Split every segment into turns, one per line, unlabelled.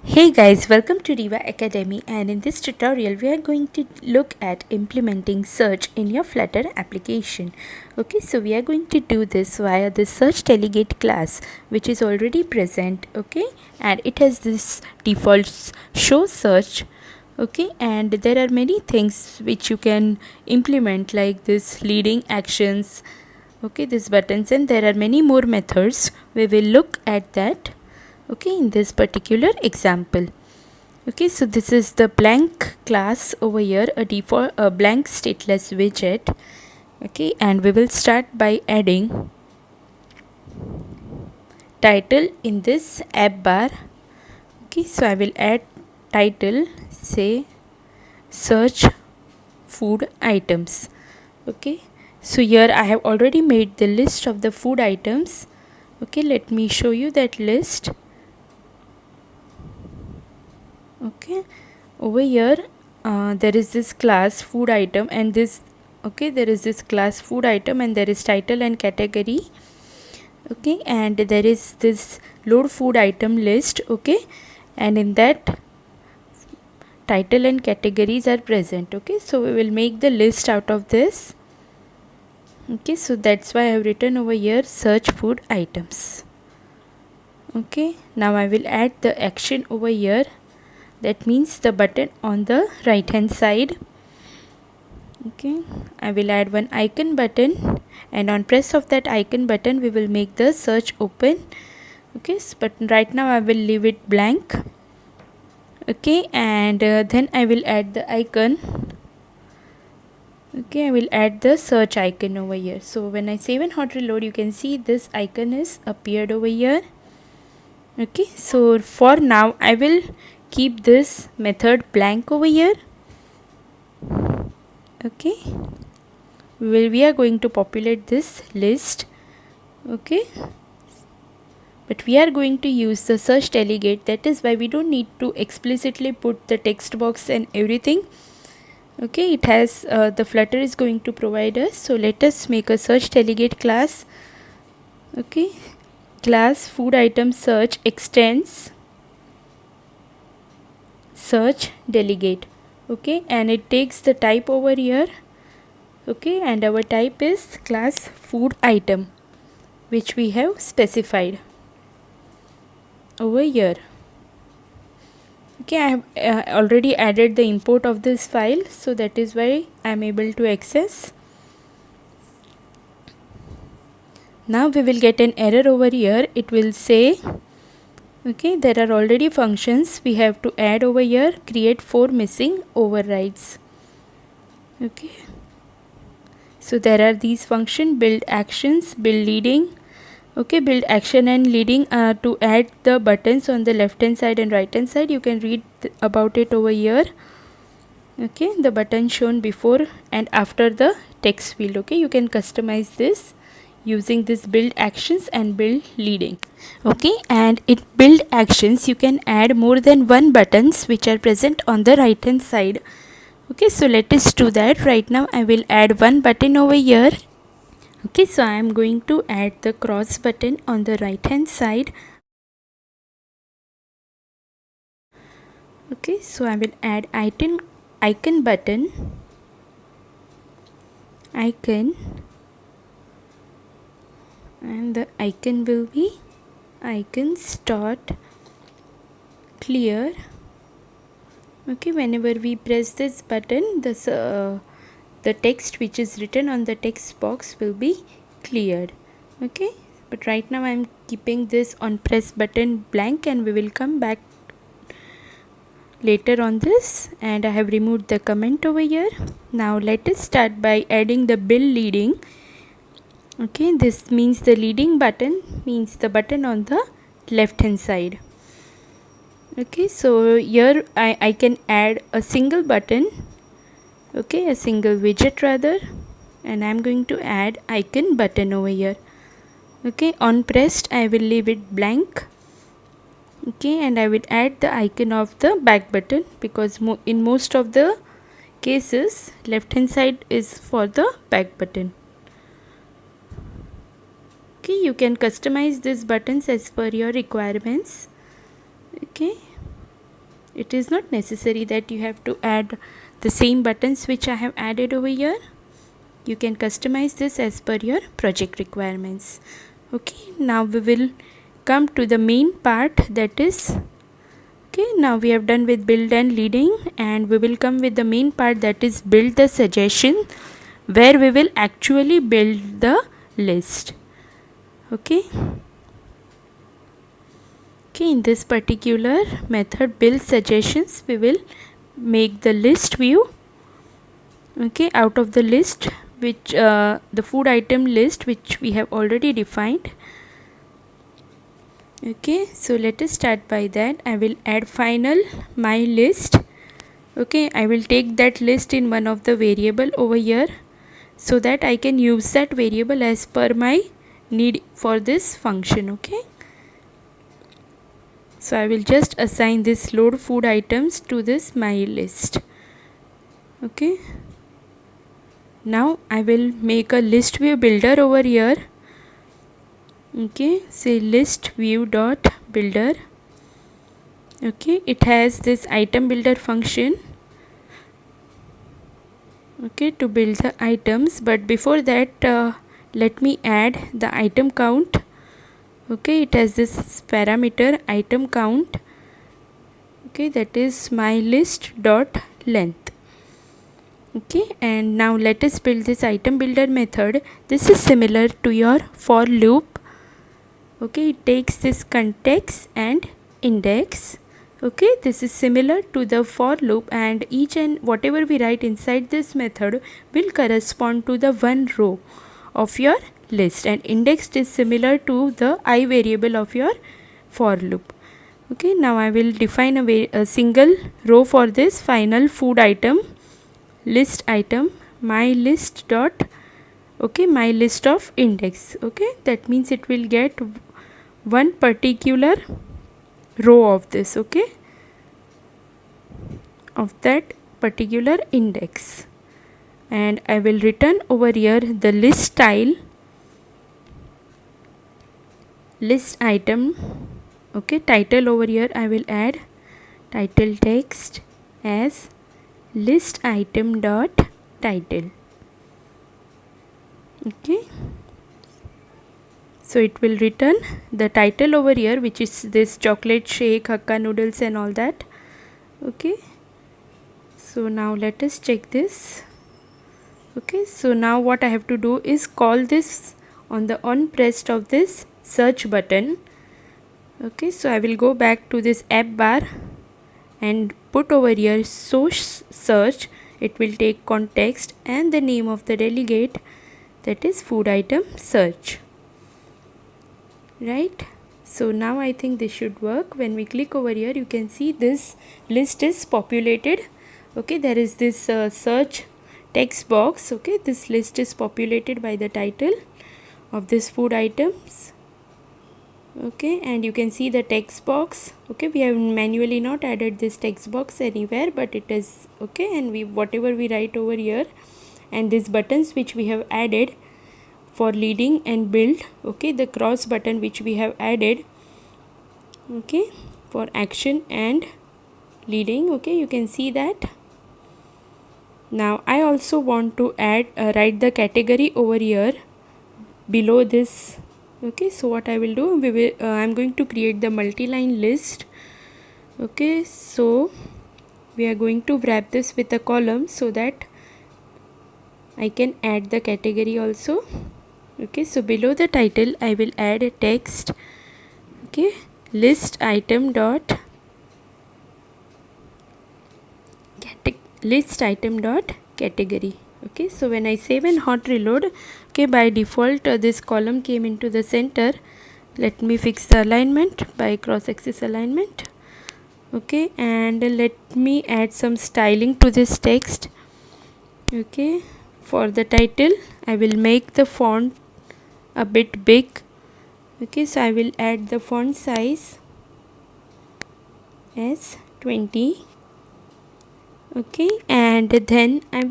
Hey guys, welcome to Riva Academy, and in this tutorial we are going to look at implementing search in your Flutter application. Okay, so we are going to do this via the search delegate class which is already present, okay, and it has this default show search. Okay, and there are many things which you can implement like this leading actions, okay, these buttons, and there are many more methods. We will look at that, okay, in this particular example. Okay, so this is the blank class over here, a default a blank stateless widget. Okay, and we will start by adding title in this app bar. Okay, so I will add title, say search food items. Okay, so here I have already made the list of the food items. Okay, let me show you that list. Okay, over here there is this class food item and this, okay, there is this class food item and there is title and category. Okay, and there is this load food item list. Okay, and in that title and categories are present. Okay, so we will make the list out of this. Okay, so that's why I have written over here search food items. Okay, now I will add the action over here, that means the button on the right hand side. Okay, I will add one icon button, and on press of that icon button we will make the search open. Okay, but right now I will leave it blank. Okay, and then I will add the icon. Okay, I will add the search icon over here. So when I save and hot reload, you can see this icon is appeared over here. Okay, so for now I will keep this method blank over here. Okay, we are going to populate this list. Okay, but we are going to use the search delegate, that is why we don't need to explicitly put the text box and everything. Okay, it has the Flutter is going to provide us. So let us make a search delegate class. Okay, class food item search extends search delegate. Okay, and it takes the type over here. Okay, and our type is class food item, which we have specified over here. Okay, I have already added the import of this file, so that is why I am able to access. Now we will get an error over here. It will say, okay, there are already functions we have to add over here, create 4 missing overrides. Okay, so there are these function build actions, build leading. Okay, build action and leading to add the buttons on the left hand side and right hand side. You can read about it over here. Okay, the button shown before and after the text field. Okay, you can customize this using this build actions and build leading. Okay, and in build actions you can add more than one buttons which are present on the right hand side. Okay, so let us do that. Right now I will add one button over here. Okay, so I am going to add the cross button on the right hand side. Okay, so I will add icon button, icon, and the icon will be icon start clear. Okay, whenever we press this button, the text which is written on the text box will be cleared. Okay, but right now I am keeping this on press button blank, and we will come back later on this. And I have removed the comment over here. Now let us start by adding the build leading. Okay, this means the leading button means the button on the left hand side. Okay, so here I can add a single button. Okay, a single widget rather, and I'm going to add icon button over here. Okay, on pressed I will leave it blank. Okay, and I will add the icon of the back button, because in most of the cases left hand side is for the back button. Okay, you can customize these buttons as per your requirements. Okay, It is not necessary that you have to add the same buttons which I have added over here. You can customize this as per your project requirements. Okay, now we will come to the main part, that is, okay, now we have done with build and leading, and we will come with the main part, that is build the suggestion, where we will actually build the list. Okay, in this particular method build suggestions, we will make the list view. Okay, out of the list which the food item list which we have already defined. Okay, so let us start by that. I will add final my list. Okay, I will take that list in one of the variable over here, so that I can use that variable as per my need for this function. Okay, so I will just assign this load food items to this my list. Okay, now I will make a list view builder over here. Okay, say list view dot builder. Okay, it has this item builder function, okay, to build the items, but before that let me add the item count. Okay, it has this parameter item count. Okay, that is my list dot length. Okay, and now let us build this item builder method. This is similar to your for loop. Okay, it takes this context and index. Okay, this is similar to the for loop, and each and whatever we write inside this method will correspond to the one row of your list, and indexed is similar to the I variable of your for loop. Okay, now I will define a single row for this final food item list item my list dot, okay, my list of index. Okay, that means it will get one particular row of this, okay, of that particular index, and I will return over here the list style list item. Okay, title over here I will add title text as list item dot title. Okay, so it will return the title over here, which is this chocolate shake, Hakka noodles and all that. Okay, so now let us check this. Okay, so now what I have to do is call this on the on pressed of this search button. Okay, so I will go back to this app bar and put over here source search. It will take context and the name of the delegate, that is food item search. Right, so now I think this should work. When we click over here, you can see this list is populated. Okay, there is this search text box. Okay, this list is populated by the title of this food items. Okay, and you can see the text box. Okay, we have manually not added this text box anywhere, but it is okay, and we whatever we write over here, and these buttons which we have added for leading and build. Okay, the cross button which we have added, okay, for action and leading. Okay, you can see that. Now I also want to add write the category over here below this. Okay, so what I will do, I'm going to create the multi-line list. Okay, so we are going to wrap this with a column so that I can add the category also. Okay, so below the title I will add a text. Okay, list item dot list item dot category. Okay, so when I save and hot reload, okay, by default this column came into the center. Let me fix the alignment by cross axis alignment. Okay, and let me add some styling to this text. Okay, for the title I will make the font a bit big. Okay, so I will add the font size as 20. Okay, and then I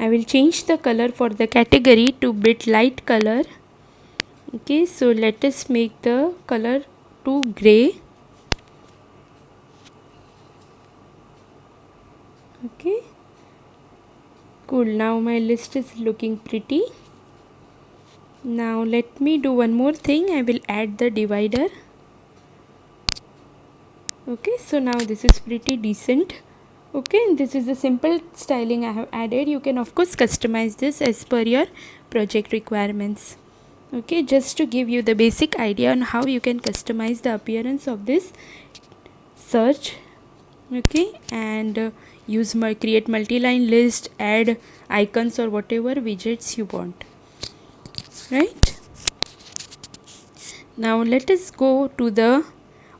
will change the color for the category to bit light color. Okay, so let us make the color to gray. Cool, now my list is looking pretty. Now let me do one more thing. I will add the divider. Okay, so now this is pretty decent. Okay, this is the simple styling I have added. You can of course customize this as per your project requirements. Okay, just to give you the basic idea on how you can customize the appearance of this search. Okay, and create multi-line list, add icons or whatever widgets you want, right? Now let us go to the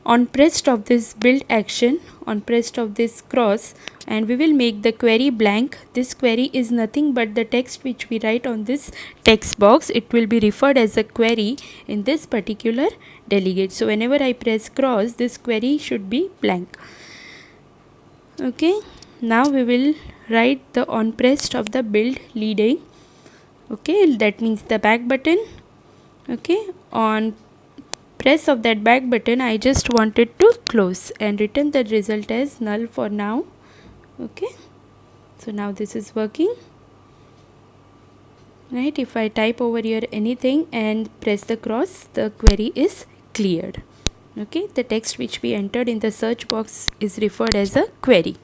on pressed of this build action, on pressed of this cross, and we will make the query blank. This query is nothing but the text which we write on this text box. It will be referred as a query in this particular delegate. So whenever I press cross, this query should be blank. Okay, now we will write the on pressed of the build leading. Okay, that means the back button. Okay, on press of that back button, I just wanted to close and return the result as null for now. Okay, so now this is working, right? If I type over here anything and press the cross, the query is cleared. Okay, the text which we entered in the search box is referred as a query.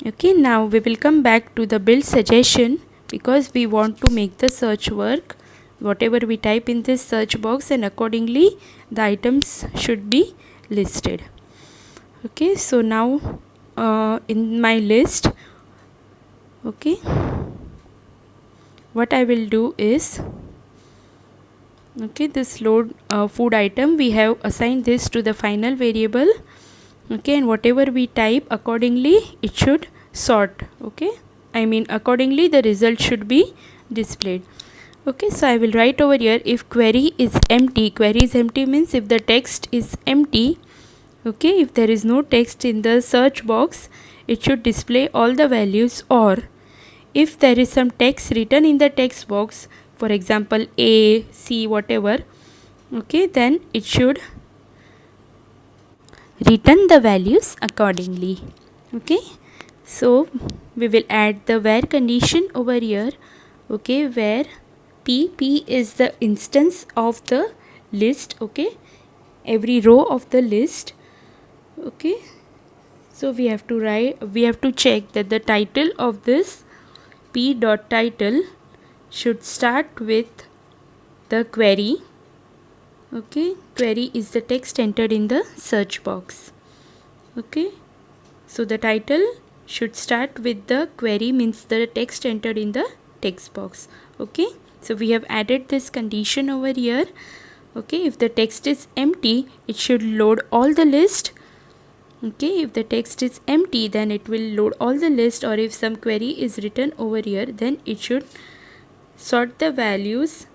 Okay, now we will come back to the build suggestion because we want to make the search work. Whatever we type in this search box, and accordingly the items should be listed. Okay, so now in my list, okay, what I will do is, okay, this load food item, we have assigned this to the final variable. Okay, and whatever we type, accordingly it should sort. Okay, I mean accordingly the result should be displayed. Okay, so I will write over here, if query is empty, query is empty means if the text is empty. Okay, if there is no text in the search box, it should display all the values, or if there is some text written in the text box, for example A, C, whatever, okay, then it should return the values accordingly. Okay, so we will add the where condition over here. Okay, where P is the instance of the list. Okay, every row of the list. Okay, so we have to check that the title of this P dot title should start with the query. Okay, query is the text entered in the search box. Okay, so the title should start with the query, means the text entered in the text box. Okay, so we have added this condition over here. Okay, if the text is empty, it should load all the list. Okay, if the text is empty, then it will load all the list, or if some query is written over here, then it should sort the values,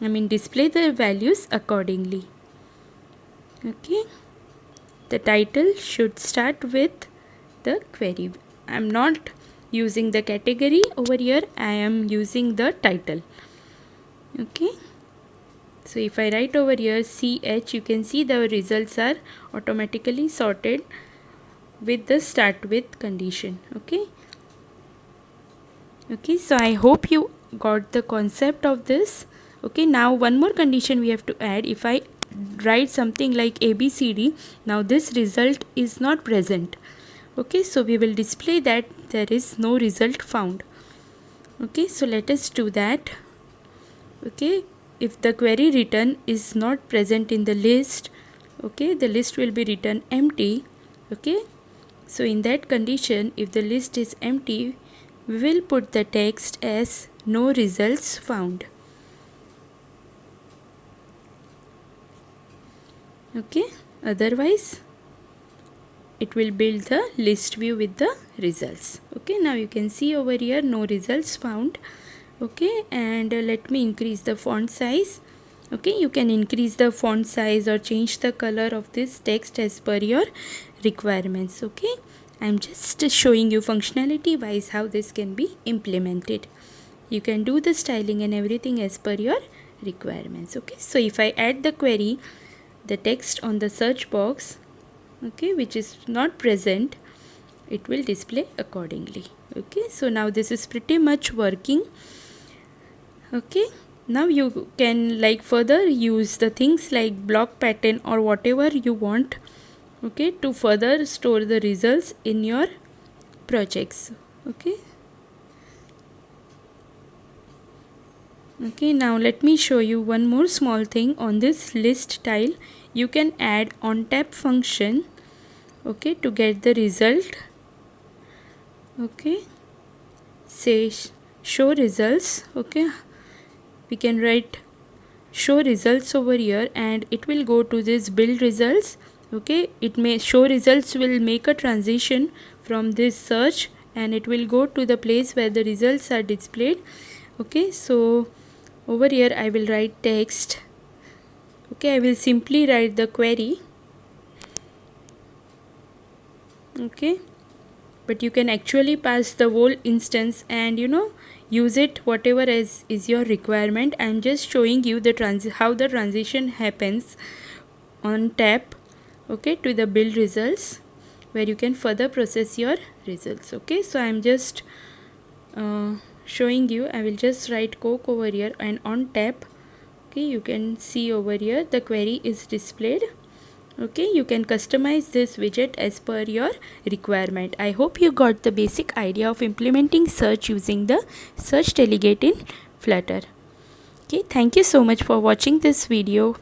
I mean display the values accordingly. Okay, the title should start with the query. I am not using the category over here, I am using the title. Okay, so if I write over here CH, you can see the results are automatically sorted with the start with condition. Okay, okay, so I hope you got the concept of this. Okay, now one more condition we have to add. If I write something like ABCD, now this result is not present. Okay, so we will display that there is no result found. Okay, so let us do that. Okay, if the query written is not present in the list, okay, the list will be written empty. Okay, so in that condition, if the list is empty, we will put the text as no results found. Okay, otherwise it will build the list view with the results. Okay, now you can see over here no results found. Okay, and let me increase the font size. Okay, you can increase the font size or change the color of this text as per your requirements. Okay, I'm just showing you functionality wise how this can be implemented. You can do the styling and everything as per your requirements. Okay, so if I add the query, the text on the search box, okay, which is not present, it will display accordingly. Okay, so now this is pretty much working. Okay, now you can like further use the things like block pattern or whatever you want, okay, to further store the results in your projects. Okay. Okay, now let me show you one more small thing on this list tile. You can add on tap function, okay, to get the result. Okay, say show results. Okay, we can write show results over here and it will go to this build results. Okay, it may show results will make a transition from this search and it will go to the place where the results are displayed. Okay, so over here I will write text. Okay, I will simply write the query. Okay, but you can actually pass the whole instance and use it whatever is your requirement. I'm just showing you the how the transition happens on tap, okay, to the build results where you can further process your results. Okay, so I'm just showing you. I will just write Coke over here and on tap, okay, you can see over here the query is displayed. Okay, you can customize this widget as per your requirement. I hope you got the basic idea of implementing search using the search delegate in Flutter. Okay, thank you so much for watching this video.